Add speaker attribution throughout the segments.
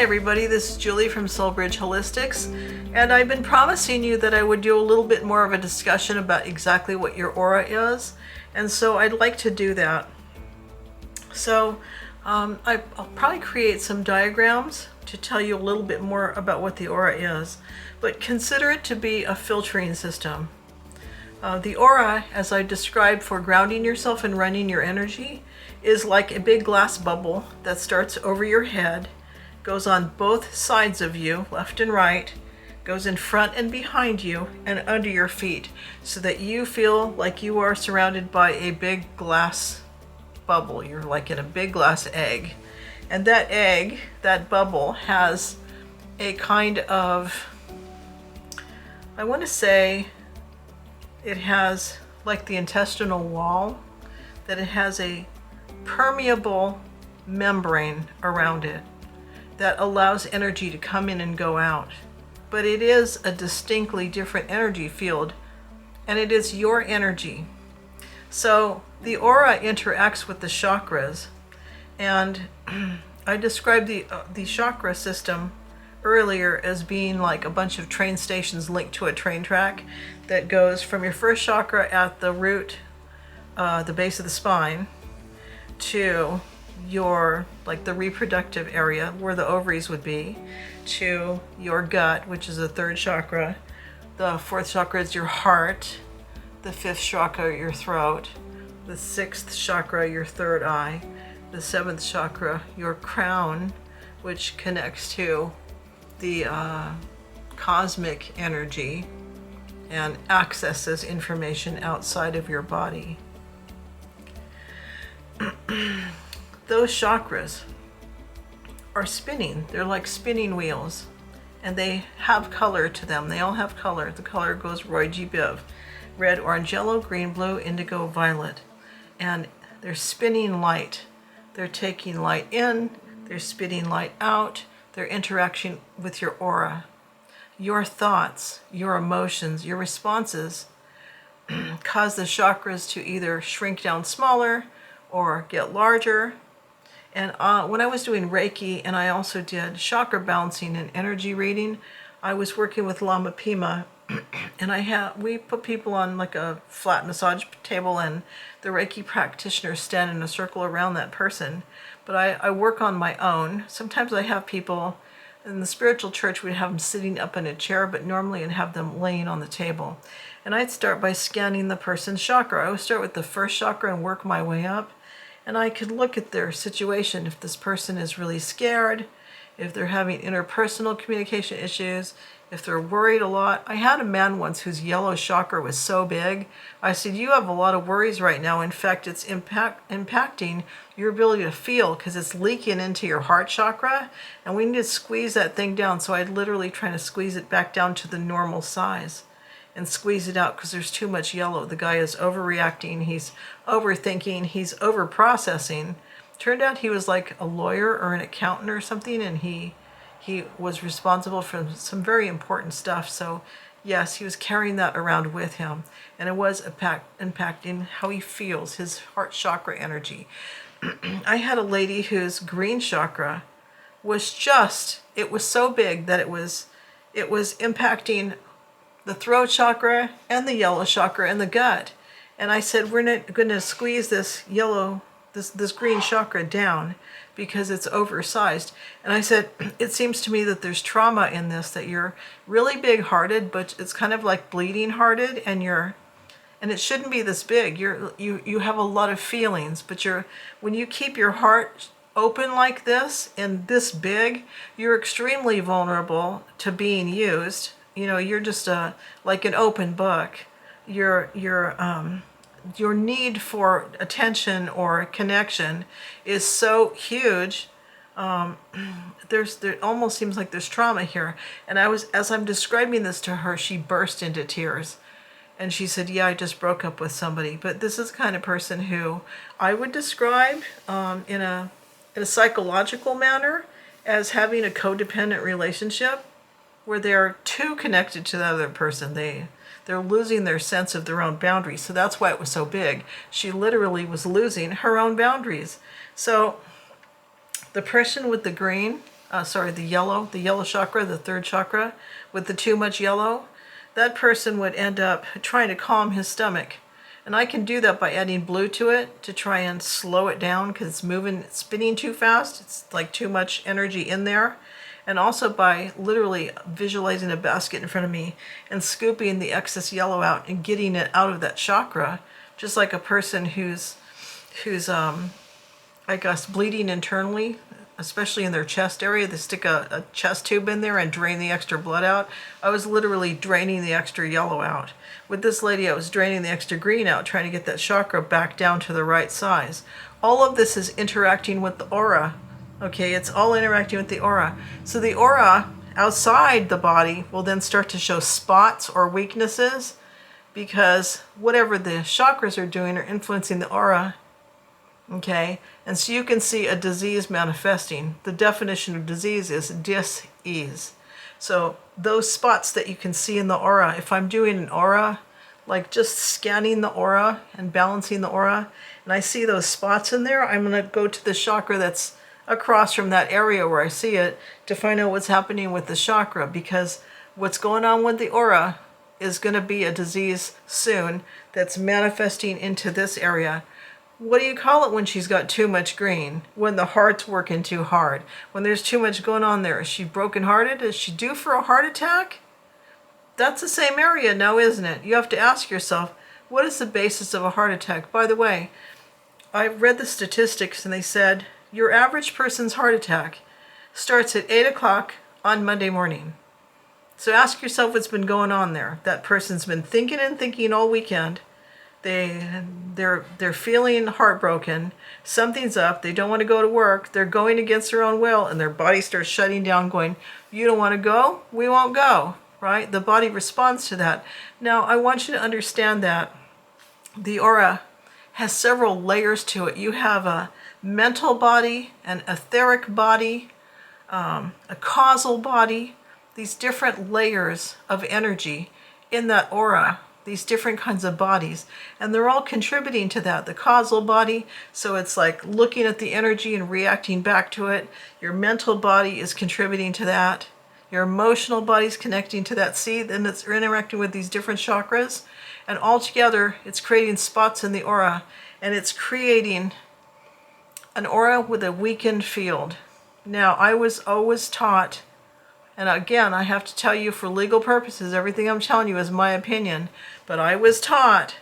Speaker 1: everybody, this is Julie from Soulbridge Holistics, and I've been promising you that I would do a little bit more of a discussion about exactly what your aura is, and so I'd like to do that. So I'll probably create some diagrams to tell you a little bit more about what the aura is, but consider it to be a filtering system. The aura, as I described for grounding yourself and running your energy, is like a big glass bubble that starts over your head, goes on both sides of you, left and right, goes in front and behind you and under your feet, so that you feel like you are surrounded by a big glass bubble. You're like in a big glass egg. And that egg, that bubble, has a kind of, I want to say, it has like the intestinal wall, that it has a permeable membrane around it that allows energy to come in and go out. But it is a distinctly different energy field, and it is your energy. So the aura interacts with the chakras, and I described the chakra system earlier as being like a bunch of train stations linked to a train track that goes from your first chakra at the root, the base of the spine, to your, like the reproductive area where the ovaries would be, to your gut, which is the third chakra. The fourth chakra is your heart. The fifth chakra, your throat. The sixth chakra, your third eye. The seventh chakra, your crown, which connects to the cosmic energy and accesses information outside of your body. Those chakras are spinning. They're like spinning wheels, and they have color to them. They all have color. The color goes Roy G. Biv: red, orange, yellow, green, blue, indigo, violet. And they're spinning light. They're taking light in, they're spitting light out, they're interacting with your aura. Your thoughts, your emotions, your responses cause the chakras to either shrink down smaller or get larger. And when I was doing Reiki, and I also did chakra balancing and energy reading, I was working with Lama Pima, and we put people on like a flat massage table, and the Reiki practitioners stand in a circle around that person. But I work on my own. Sometimes I have people in the spiritual church, we'd have them sitting up in a chair, but normally I'd have them laying on the table. And I'd start by scanning the person's chakra. I would start with the first chakra and work my way up. And I could look at their situation, if this person is really scared, if they're having interpersonal communication issues, if they're worried a lot. I had a man once whose yellow chakra was so big. I said, you have a lot of worries right now. In fact, it's impacting your ability to feel, because it's leaking into your heart chakra, and we need to squeeze that thing down. So I'd literally try to squeeze it back down to the normal size and squeeze it out, because there's too much yellow. The guy is overreacting, he's overthinking, he's overprocessing. Turned out he was like a lawyer or an accountant or something, and he was responsible for some very important stuff. So yes, he was carrying that around with him, and it was impacting how he feels, his heart chakra energy. I had a lady whose green chakra was it was so big that it was impacting the throat chakra and the yellow chakra and the gut. And I said, we're not going to squeeze this green chakra down because it's oversized. And I said, it seems to me that there's trauma in this, that you're really big hearted, but it's kind of like bleeding hearted, and it shouldn't be this big. You have a lot of feelings, but when you keep your heart open like this and this big, you're extremely vulnerable to being used. You're just like an open book. Your need for attention or connection is so huge. There almost seems like there's trauma here. And as I'm describing this to her, she burst into tears. And she said, yeah, I just broke up with somebody. But this is the kind of person who I would describe in a psychological manner as having a codependent relationship, where they're too connected to the other person. They're losing their sense of their own boundaries. So that's why it was so big. She literally was losing her own boundaries. So the person with the green the yellow chakra, the third chakra, with the too much yellow, that person would end up trying to calm his stomach. And I can do that by adding blue to it to try and slow it down because it's spinning too fast. It's like too much energy in there. And also by literally visualizing a basket in front of me and scooping the excess yellow out and getting it out of that chakra, just like a person who's I guess bleeding internally, especially in their chest area. They stick a chest tube in there and drain the extra blood out. I was literally draining the extra yellow out. With this lady, I was draining the extra green out, trying to get that chakra back down to the right size. All of this is interacting with the aura. Okay, it's all interacting with the aura. So the aura outside the body will then start to show spots or weaknesses because whatever the chakras are doing are influencing the aura. Okay, and so you can see a disease manifesting. The definition of disease is dis-ease. So those spots that you can see in the aura, if I'm doing an aura, like just scanning the aura and balancing the aura, and I see those spots in there, I'm going to go to the chakra that's across from that area where I see it to find out what's happening with the chakra, because what's going on with the aura is going to be a disease soon that's manifesting into this area. What do you call it when she's got too much green? When the heart's working too hard. When there's too much going on there. Is she brokenhearted? Is she due for a heart attack? That's the same area now, isn't it? You have to ask yourself, what is the basis of a heart attack? By the way, I read the statistics and they said your average person's heart attack starts at 8 o'clock on Monday morning. So ask yourself what's been going on there. That person's been thinking and thinking all weekend. They're feeling heartbroken. Something's up. They don't want to go to work. They're going against their own will, and their body starts shutting down, going, you don't want to go? We won't go, right? The body responds to that. Now, I want you to understand that the aura has several layers to it. You have a mental body, an etheric body, a causal body, these different layers of energy in that aura. These different kinds of bodies, and they're all contributing to that. The causal body, so it's like looking at the energy and reacting back to it. Your mental body is contributing to that. Your emotional body is connecting to that. See, then it's interacting with these different chakras, and all together it's creating spots in the aura, and it's creating an aura with a weakened field. Now, I was always taught, and again, I have to tell you for legal purposes, everything I'm telling you is my opinion, but I was taught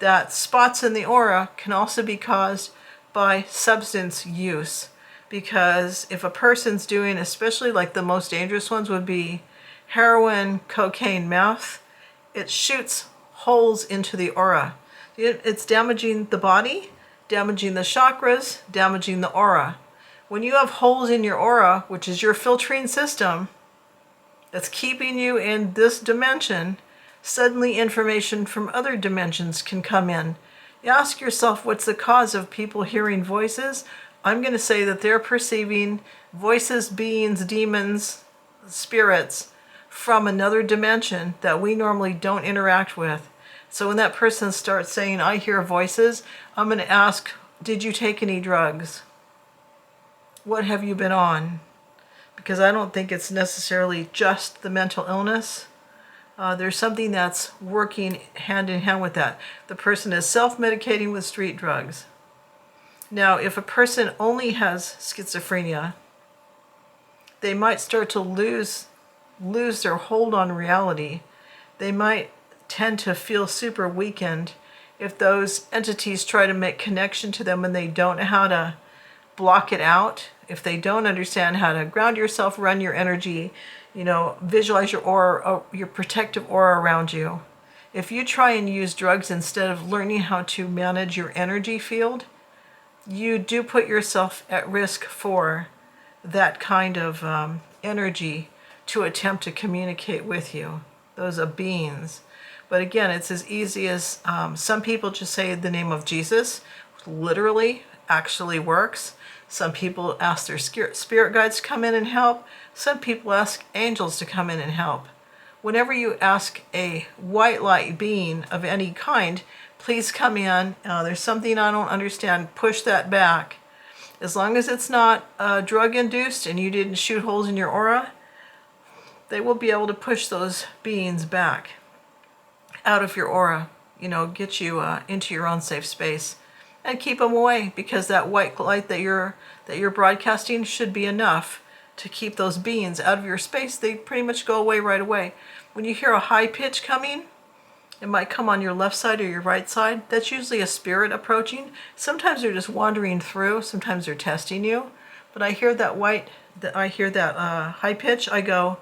Speaker 1: that spots in the aura can also be caused by substance use. Because if a person's doing, especially like the most dangerous ones would be heroin, cocaine, meth, it shoots holes into the aura. It's damaging the body, damaging the chakras, damaging the aura. When you have holes in your aura, which is your filtering system that's keeping you in this dimension, suddenly information from other dimensions can come in. You ask yourself, what's the cause of people hearing voices? I'm going to say that they're perceiving voices, beings, demons, spirits from another dimension that we normally don't interact with. So when that person starts saying, I hear voices, I'm going to ask, did you take any drugs? What have you been on? Because I don't think it's necessarily just the mental illness. There's something that's working hand in hand with that. The person is self-medicating with street drugs. Now, if a person only has schizophrenia, they might start to lose their hold on reality. They might tend to feel super weakened if those entities try to make connection to them and they don't know how to block it out. If they don't understand how to ground yourself, run your energy, visualize your aura, your protective aura around you. If you try and use drugs instead of learning how to manage your energy field, you do put yourself at risk for that kind of energy to attempt to communicate with you. Those are beings. But again, it's as easy as some people just say the name of Jesus, literally, actually works. Some people ask their spirit guides to come in and help. Some people ask angels to come in and help. Whenever you ask a white light being of any kind, please come in. There's something I don't understand. Push that back. As long as it's not drug induced and you didn't shoot holes in your aura, they will be able to push those beings back out of your aura, you know, get you into your own safe space and keep them away, because that white light that you're broadcasting should be enough to keep those beings out of your space. They pretty much go away right away. When you hear a high pitch coming, it might come on your left side or your right side. That's usually a spirit approaching. Sometimes they're just wandering through. Sometimes they're testing you. But I hear that high pitch. I go,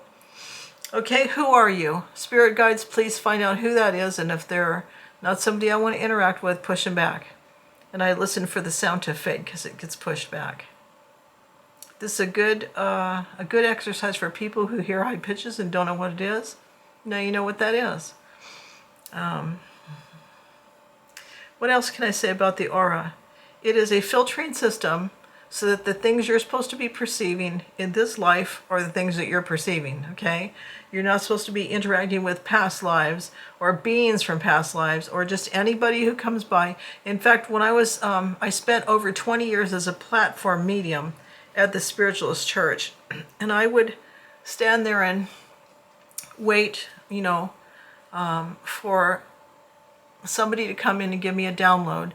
Speaker 1: okay, who are you? Spirit guides, please find out who that is. And if they're not somebody I want to interact with, push them back. And I listen for the sound to fade because it gets pushed back. This is a good exercise for people who hear high pitches and don't know what it is. Now you know what that is. What else can I say about the aura? It is a filtering system so that the things you're supposed to be perceiving in this life are the things that you're perceiving, okay? You're not supposed to be interacting with past lives or beings from past lives or just anybody who comes by. In fact, when I spent over 20 years as a platform medium at the Spiritualist Church, and I would stand there and wait, you know, for somebody to come in and give me a download,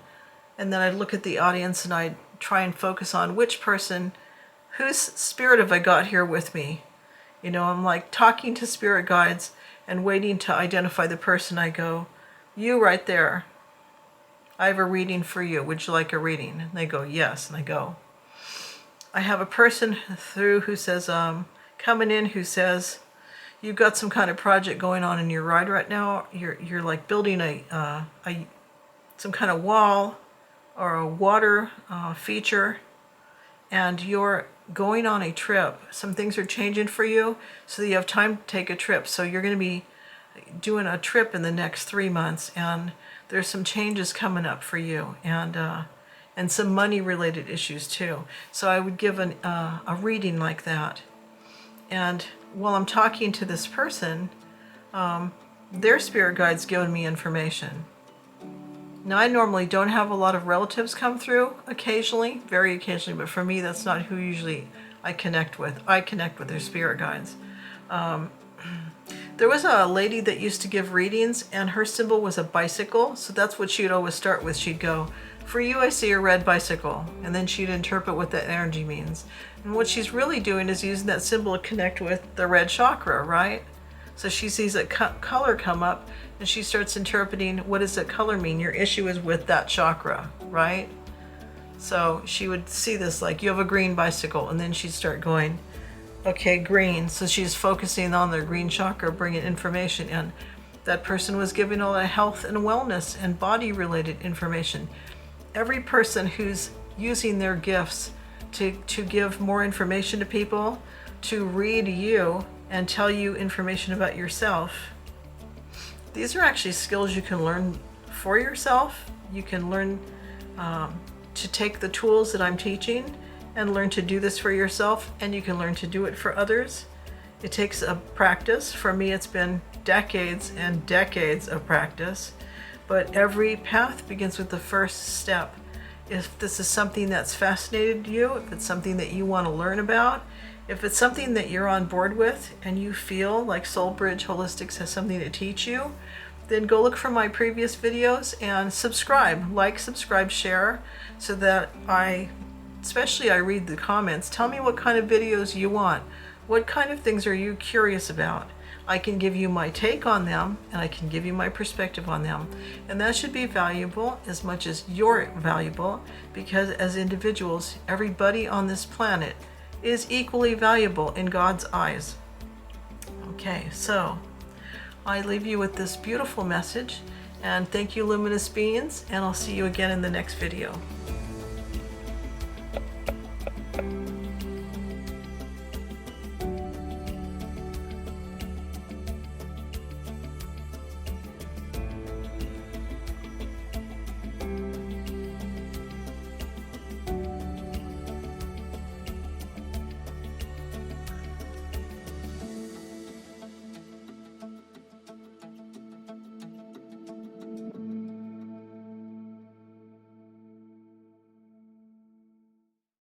Speaker 1: and then I'd look at the audience and I'd try and focus on which person, whose spirit have I got here with me. You know, I'm like talking to spirit guides and waiting to identify the person. I go, you right there, I have a reading for you. Would you like a reading? And they go, yes. And I go, I have a person through who says, coming in who says, you've got some kind of project going on in your ride right now. You're like building some kind of wall or a water feature, and you're going on a trip. Some things are changing for you so that you have time to take a trip. So you're going to be doing a trip in the next 3 months, and there's some changes coming up for you, and some money related issues too. So I would give a reading like that. And while I'm talking to this person, their spirit guide's giving me information. Now, I normally don't have a lot of relatives come through, occasionally, very occasionally, but for me, that's not who usually I connect with. I connect with their spirit guides. There was a lady that used to give readings, and her symbol was a bicycle, so that's what she'd always start with. She'd go, for you, I see a red bicycle, and then she'd interpret what that energy means. And what she's really doing is using that symbol to connect with the red chakra, right? So she sees a color come up, and she starts interpreting, what does that color mean? Your issue is with that chakra, right? So she would see this like, you have a green bicycle, and then she'd start going, okay, green. So she's focusing on the green chakra, bringing information in. That person was giving all the health and wellness and body related information. Every person who's using their gifts to give more information to people, to read you and tell you information about yourself, these are actually skills you can learn for yourself. You can learn to take the tools that I'm teaching and learn to do this for yourself, and you can learn to do it for others. It takes a practice. For me, it's been decades and decades of practice, but every path begins with the first step. If this is something that's fascinated you, if it's something that you want to learn about, if it's something that you're on board with and you feel like Soulbridge Holistics has something to teach you, then go look for my previous videos and subscribe, subscribe, share, so that especially I read the comments. Tell me what kind of videos you want. What kind of things are you curious about? I can give you my take on them, and I can give you my perspective on them. And that should be valuable as much as you're valuable, because as individuals, everybody on this planet is equally valuable in God's eyes. Okay, so I leave you with this beautiful message, and thank you, luminous beings, and I'll see you again in the next video.